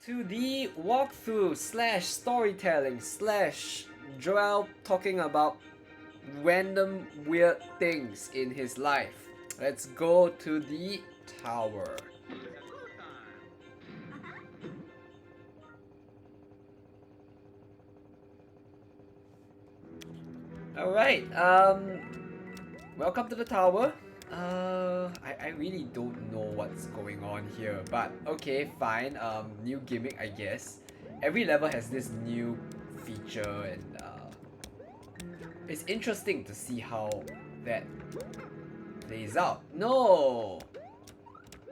to the walkthrough slash storytelling slash Joel talking about random weird things in his life. Let's go to the tower. Alright, welcome to the tower. I really don't know what's going on here, but okay, fine. New gimmick, I guess. Every level has this new feature, and it's interesting to see how that plays out. No!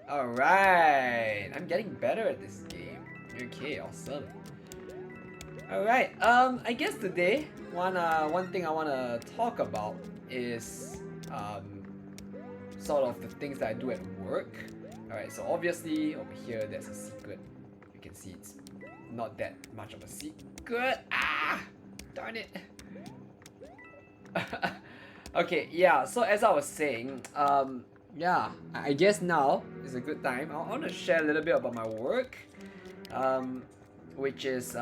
Alright, I'm getting better at this game. Okay, awesome. Alright, I guess today, one thing I want to talk about is sort of the things that I do at work. Alright, so obviously over here there's a secret. You can see it's not that much of a secret. Ah! Darn it. Okay, yeah, so as I was saying, yeah, I guess now is a good time. I want to share a little bit about my work, which is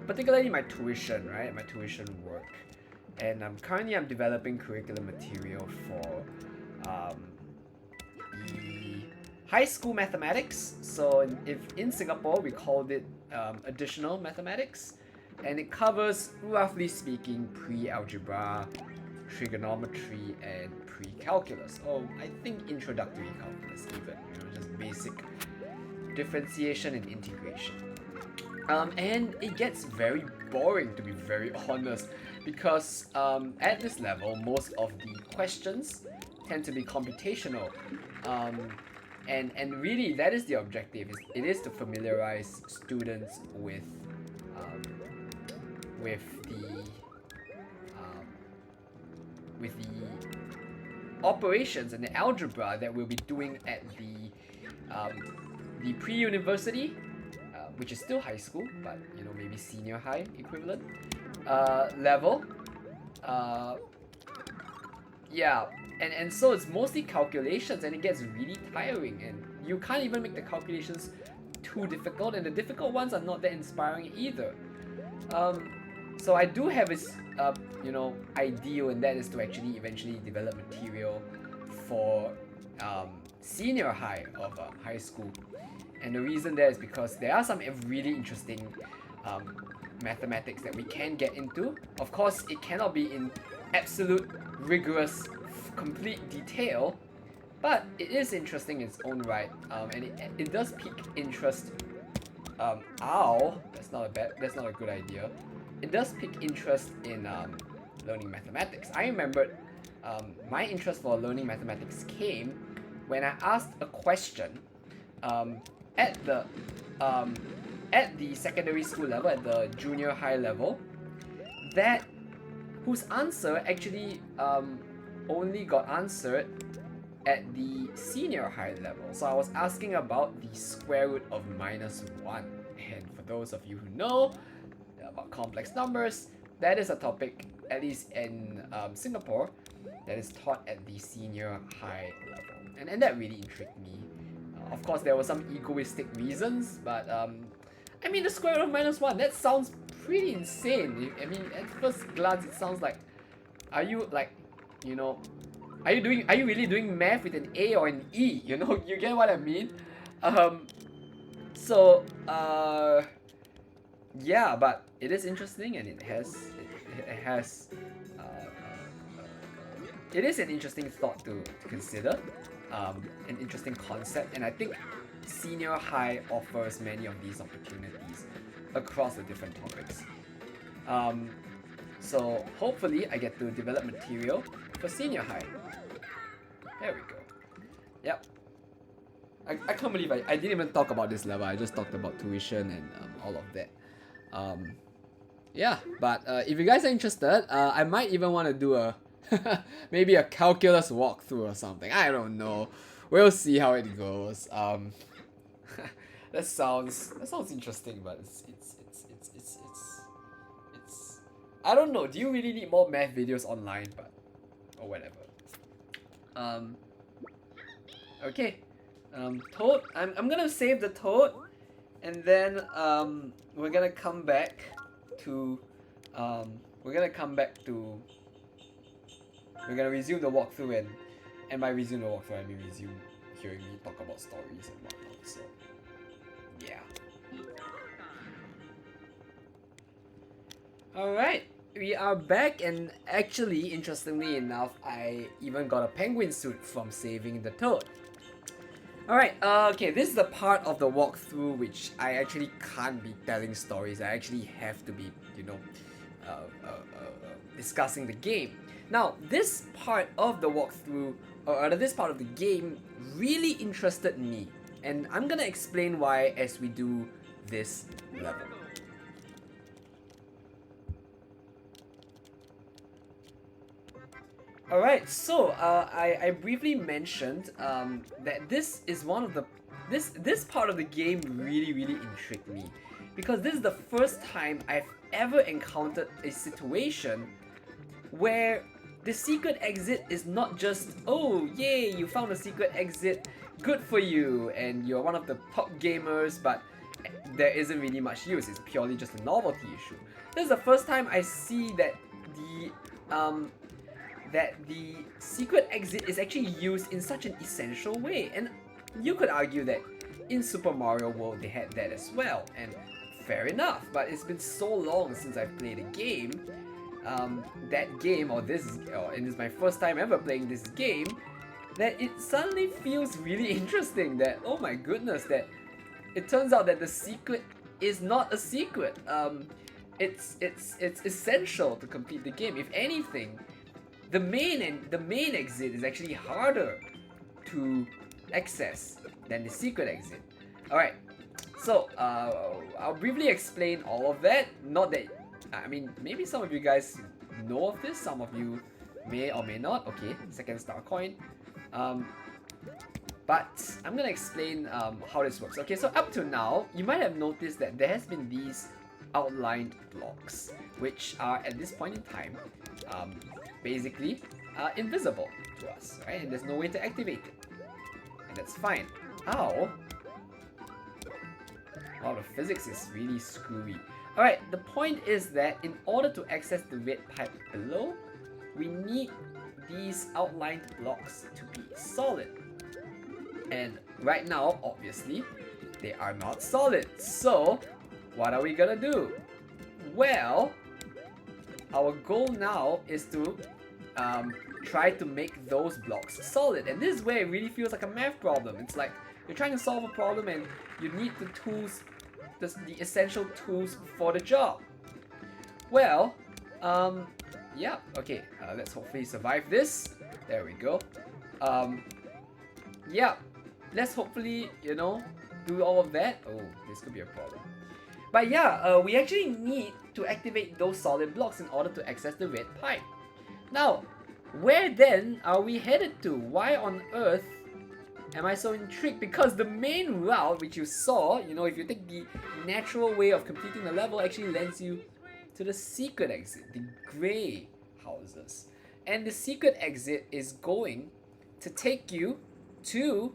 particularly my tuition, right? My tuition work. And currently I'm developing curriculum material for the high school mathematics. So if in Singapore we called it additional mathematics, and it covers, roughly speaking, pre-algebra, trigonometry, and pre-calculus. Oh, I think introductory calculus even, just basic differentiation and integration. And it gets very boring, to be very honest, because at this level most of the questions tend to be computational, and really that is the objective. It is to familiarize students with the operations and the algebra that we'll be doing at the pre-university, which is still high school, but maybe senior high equivalent level. Yeah, and so it's mostly calculations, and it gets really tiring, and you can't even make the calculations too difficult, and the difficult ones are not that inspiring either. So I do have this ideal, and that is to actually eventually develop material for senior high of high school. And the reason there is because there are some really interesting mathematics that we can get into. Of course, it cannot be in absolute, rigorous, complete detail, but it is interesting in its own right, and it does pique interest. Ow, that's not a good idea. It does pique interest in learning mathematics. I remembered my interest for learning mathematics came when I asked a question at the secondary school level, at the junior high level, whose answer actually only got answered at the senior high level. So I was asking about the square root of -1, and for those of you who know about complex numbers, that is a topic, at least in Singapore, that is taught at the senior high level, and that really intrigued me. Of course, there were some egoistic reasons, but I mean, the square root of -1, that sounds pretty insane. I mean, at first glance, it sounds like, are you really doing math with an A or an E? You get what I mean? Yeah, but it is interesting, and it is an interesting thought to consider, an interesting concept, and I think senior high offers many of these opportunities across the different topics. So hopefully I get to develop material for senior high. There we go. Yep. I can't believe I didn't even talk about this level. I just talked about tuition and all of that. Yeah, but if you guys are interested, I might even want to do a maybe a calculus walkthrough or something. I don't know. We'll see how it goes. That sounds interesting, but it's I don't know. Do you really need more math videos online? But or whatever. Okay. Toad. I'm gonna save the toad, and then we're gonna come back to we're gonna resume the walkthrough, and by resume the walkthrough I mean resume hearing me talk about stories and whatnot. So yeah. Alright, we are back, and actually, interestingly enough, I even got a penguin suit from saving the toad. Alright, okay, this is the part of the walkthrough which I actually can't be telling stories. I actually have to be, discussing the game. Now, this part of the walkthrough, or rather this part of the game, really interested me. And I'm gonna explain why as we do this level. Alright, so I briefly mentioned that this is one of the this part of the game really intrigued me, because this is the first time I've ever encountered a situation where the secret exit is not just, oh yay, you found a secret exit, good for you, and you're one of the top gamers, but there isn't really much use. It's purely just a novelty issue. This is the first time I see that the secret exit is actually used in such an essential way. And you could argue that in Super Mario World they had that as well, and fair enough, but it's been so long since I've played a game, and this is my first time ever playing this game, that it suddenly feels really interesting that, oh my goodness, that it turns out that the secret is not a secret. It's essential to complete the game. If anything, the main exit is actually harder to access than the secret exit. Alright, so I'll briefly explain all of that. Not that, I mean, maybe some of you guys know of this, some of you may or may not. Okay, second star coin. But I'm gonna explain how this works. Okay, so up to now, you might have noticed that there has been these outlined blocks, which are at this point in time basically invisible to us, right? And there's no way to activate it, and that's fine. Ow! Wow, the physics is really screwy. Alright, the point is that in order to access the red pipe below, we need these outlined blocks to be solid. And right now, obviously, they are not solid. So, what are we gonna do? Well, our goal now is to try to make those blocks solid. And this is where it really feels like a math problem. It's like you're trying to solve a problem and you need the tools, the essential tools for the job. Well, yeah, okay, let's hopefully survive this. There we go. Yeah, let's hopefully, do all of that. Oh, this could be a problem. But yeah, we actually need to activate those solid blocks in order to access the red pipe. Now, where then are we headed to? Why on earth am I so intrigued? Because the main route, which you saw, if you take the natural way of completing the level, actually lends you to the secret exit, the grey houses. And the secret exit is going to take you to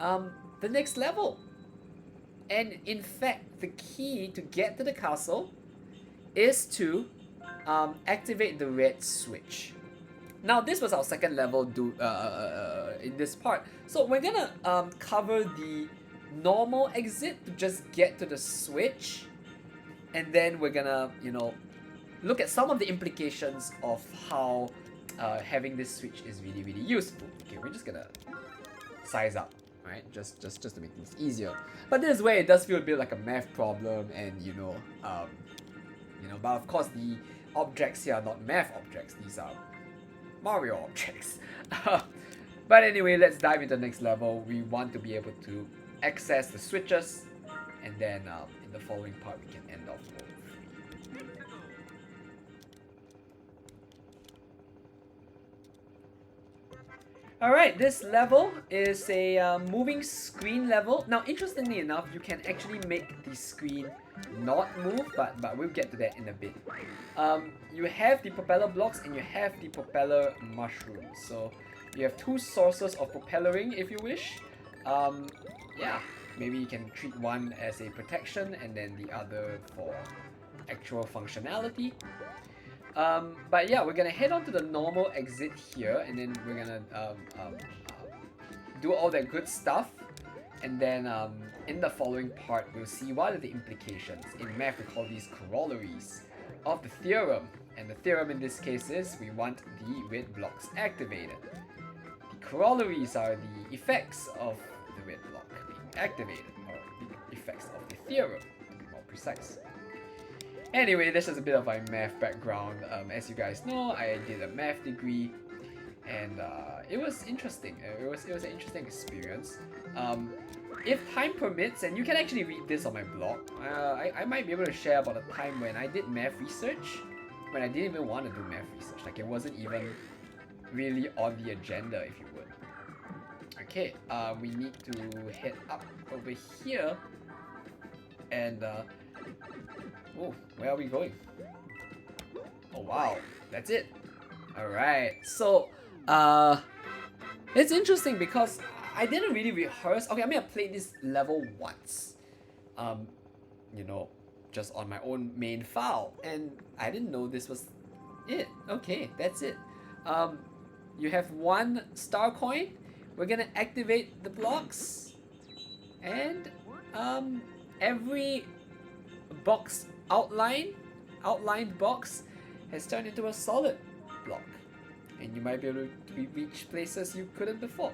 the next level. And in fact, the key to get to the castle is to activate the red switch. Now, this was our second level in this part. So we're gonna cover the normal exit to just get to the switch. And then we're gonna, look at some of the implications of how having this switch is really useful. Okay, we're just gonna size up, right? Just to make things easier. But this way, it does feel a bit like a math problem, and but of course the objects here are not math objects. These are Mario objects. But anyway, let's dive into the next level. We want to be able to access the switches, and then in the following part we can end off both. Alright, this level is a moving screen level. Now, interestingly enough, you can actually make the screen not move, but we'll get to that in a bit. You have the propeller blocks and you have the propeller mushrooms. So you have two sources of propellering, if you wish. Yeah, Maybe you can treat one as a protection and then the other for actual functionality. But yeah, we're gonna head on to the normal exit here, and then we're gonna do all that good stuff. And then in the following part, we'll see what are the implications. In math, we call these corollaries of the theorem. And the theorem in this case is we want the red blocks activated. The corollaries are the effects of the red block being activated, or the effects of the theorem, to be more precise. Anyway, this is a bit of my math background. As you guys know, I did a math degree, and it was interesting. It was an interesting experience. If time permits, and you can actually read this on my blog, I might be able to share about a time when I did math research, when I didn't even want to do math research. Like, it wasn't even really on the agenda, if you would. Okay, we need to head up over here, and oh, where are we going? Oh wow, that's it. Alright, so it's interesting because I didn't really rehearse. Okay, I mean, I played this level once, you know, just on my own main file, and I didn't know this was it. Okay, that's it. You have one star coin. We're gonna activate the blocks, and every box outlined box has turned into a solid block, and you might be able to reach places you couldn't before.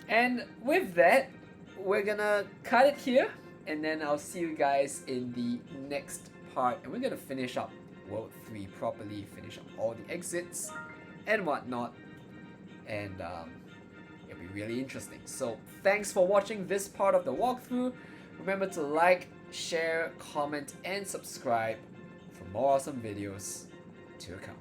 And with that, we're gonna cut it here, and then I'll see you guys in the next part, and we're gonna finish up World 3 properly, finish up all the exits and whatnot, and it'll be really interesting. So thanks for watching this part of the walkthrough. Remember to like, share, comment, and subscribe for more awesome videos to come.